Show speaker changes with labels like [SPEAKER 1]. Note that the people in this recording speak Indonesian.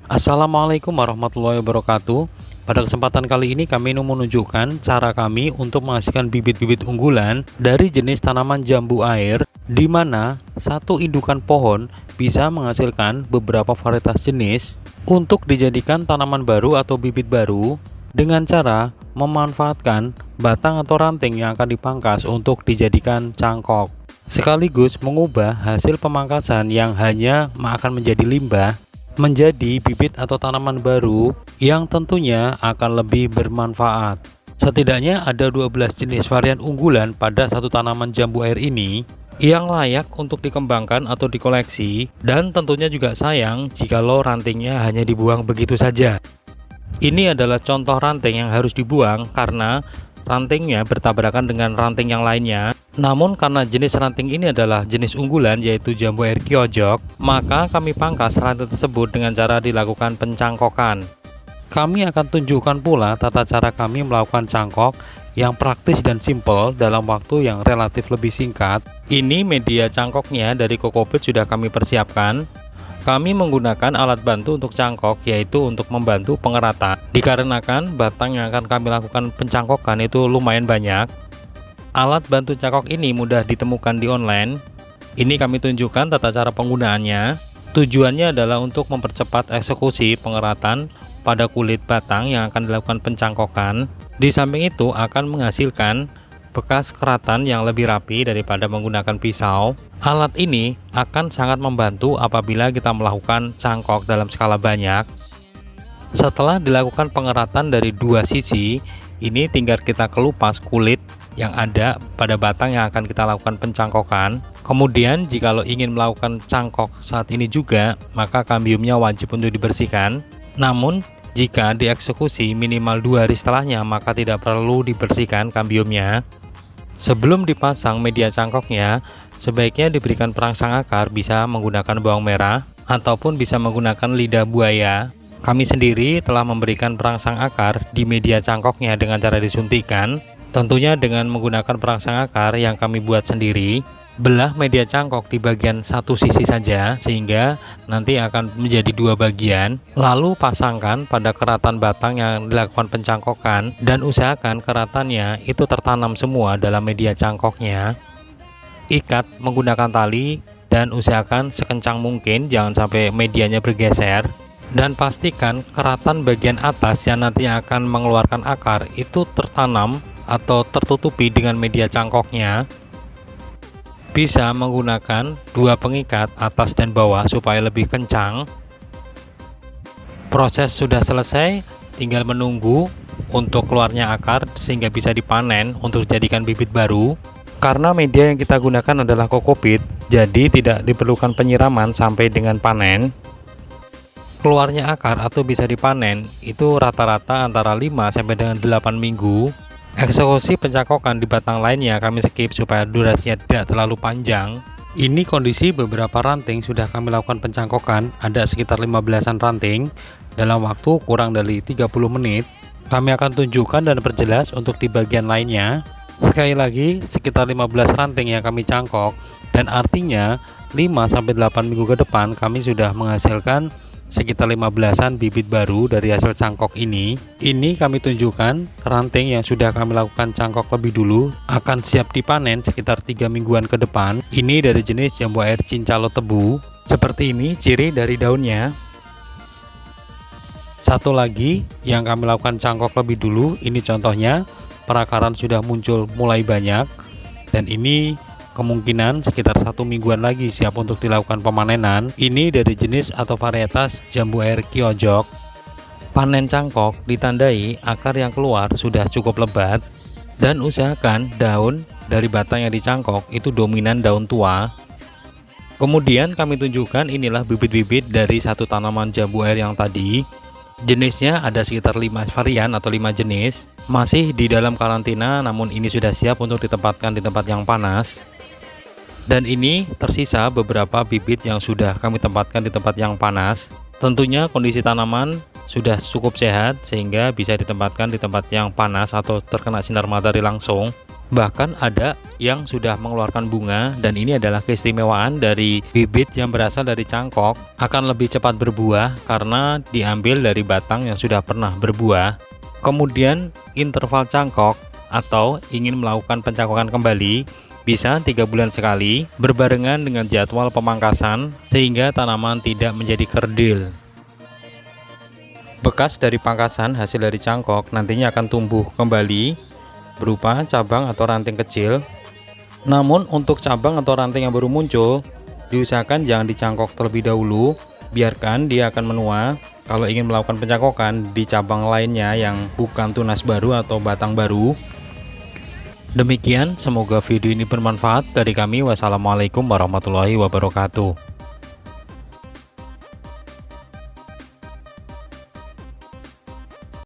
[SPEAKER 1] Assalamualaikum warahmatullahi wabarakatuh. Pada kesempatan kali ini kami ingin menunjukkan cara kami untuk menghasilkan bibit-bibit unggulan dari jenis tanaman jambu air, di mana satu indukan pohon bisa menghasilkan beberapa varietas jenis untuk dijadikan tanaman baru atau bibit baru dengan cara memanfaatkan batang atau ranting yang akan dipangkas untuk dijadikan cangkok, sekaligus mengubah hasil pemangkasan yang hanya akan menjadi limbah menjadi bibit atau tanaman baru yang tentunya akan lebih bermanfaat. Setidaknya ada 12 jenis varian unggulan pada satu tanaman jambu air ini yang layak untuk dikembangkan atau dikoleksi, dan tentunya juga sayang jikalau rantingnya hanya dibuang begitu saja. Ini adalah contoh ranting yang harus dibuang karena rantingnya bertabrakan dengan ranting yang lainnya. Namun karena jenis ranting ini adalah jenis unggulan yaitu jambu air Kyojok, maka kami pangkas ranting tersebut dengan cara dilakukan pencangkokan. Kami akan tunjukkan pula tata cara kami melakukan cangkok yang praktis dan simpel dalam waktu yang relatif lebih singkat. Ini media cangkoknya dari Kokopit sudah kami persiapkan. Kami menggunakan alat bantu untuk cangkok, yaitu untuk membantu pengeratan. Dikarenakan batang yang akan kami lakukan pencangkokan itu lumayan banyak, alat bantu cangkok ini mudah ditemukan di online. Ini kami tunjukkan tata cara penggunaannya. Tujuannya adalah untuk mempercepat eksekusi pengeratan pada kulit batang yang akan dilakukan pencangkokan. Di samping itu akan menghasilkan bekas keratan yang lebih rapi daripada menggunakan pisau. Alat ini akan sangat membantu apabila kita melakukan cangkok dalam skala banyak. Setelah dilakukan pengeratan dari dua sisi, ini tinggal kita kelupas kulit yang ada pada batang yang akan kita lakukan pencangkokan. Kemudian jikalau ingin melakukan cangkok saat ini juga, maka kambiumnya wajib untuk dibersihkan. Namun jika dieksekusi minimal 2 hari setelahnya, maka tidak perlu dibersihkan kambiumnya. Sebelum dipasang media cangkoknya, sebaiknya diberikan perangsang akar, bisa menggunakan bawang merah ataupun bisa menggunakan lidah buaya. Kami sendiri telah memberikan perangsang akar di media cangkoknya dengan cara disuntikan, tentunya dengan menggunakan perangsang akar yang kami buat sendiri. Belah media cangkok di bagian satu sisi saja sehingga nanti akan menjadi 2 bagian, lalu pasangkan pada keratan batang yang dilakukan pencangkokan dan usahakan keratannya itu tertanam semua dalam media cangkoknya. Ikat menggunakan tali dan usahakan sekencang mungkin, jangan sampai medianya bergeser, dan pastikan keratan bagian atas yang nanti akan mengeluarkan akar itu tertanam atau tertutupi dengan media cangkoknya. Bisa menggunakan 2 pengikat atas dan bawah supaya lebih kencang. Proses sudah selesai, tinggal menunggu untuk keluarnya akar sehingga bisa dipanen untuk dijadikan bibit baru. Karena media yang kita gunakan adalah Kokopit, jadi tidak diperlukan penyiraman sampai dengan panen. Keluarnya akar atau bisa dipanen itu rata-rata antara 5 sampai dengan 8 minggu. Eksekusi pencangkokan di batang lainnya kami skip supaya durasinya tidak terlalu panjang. Ini kondisi beberapa ranting sudah kami lakukan pencangkokan, ada sekitar 15-an ranting dalam waktu kurang dari 30 menit. Kami akan tunjukkan dan perjelas untuk di bagian lainnya. Sekali lagi, sekitar 15 ranting yang kami cangkok, dan artinya 5-8 minggu ke depan kami sudah menghasilkan sekitar 15-an bibit baru dari hasil cangkok ini. Ini kami tunjukkan ranting yang sudah kami lakukan cangkok lebih dulu akan siap dipanen sekitar 3 mingguan ke depan. Ini dari jenis jambu air Cincalo Tebu. Seperti ini ciri dari daunnya. Satu lagi yang kami lakukan cangkok lebih dulu, ini contohnya perakaran sudah muncul mulai banyak, dan ini kemungkinan sekitar 1 mingguan lagi siap untuk dilakukan pemanenan. Ini dari jenis atau varietas jambu air Kyojok. Panen cangkok ditandai akar yang keluar sudah cukup lebat, dan usahakan daun dari batang yang dicangkok itu dominan daun tua. Kemudian kami tunjukkan inilah bibit-bibit dari satu tanaman jambu air yang tadi. Jenisnya ada sekitar 5 varian atau 5 jenis. Masih di dalam karantina, namun ini sudah siap untuk ditempatkan di tempat yang panas. Dan ini tersisa beberapa bibit yang sudah kami tempatkan di tempat yang panas. Tentunya kondisi tanaman sudah cukup sehat sehingga bisa ditempatkan di tempat yang panas atau terkena sinar matahari langsung. Bahkan ada yang sudah mengeluarkan bunga, dan ini adalah keistimewaan dari bibit yang berasal dari cangkok, akan lebih cepat berbuah karena diambil dari batang yang sudah pernah berbuah. Kemudian interval cangkok atau ingin melakukan pencangkokan kembali bisa 3 bulan sekali berbarengan dengan jadwal pemangkasan sehingga tanaman tidak menjadi kerdil. Bekas dari pangkasan hasil dari cangkok nantinya akan tumbuh kembali berupa cabang atau ranting kecil. Namun untuk cabang atau ranting yang baru muncul, diusahakan jangan dicangkok terlebih dahulu, biarkan dia akan menua. Kalau ingin melakukan pencangkokan di cabang lainnya yang bukan tunas baru atau batang baru. Demikian, semoga video ini bermanfaat. Dari kami, wassalamualaikum warahmatullahi wabarakatuh.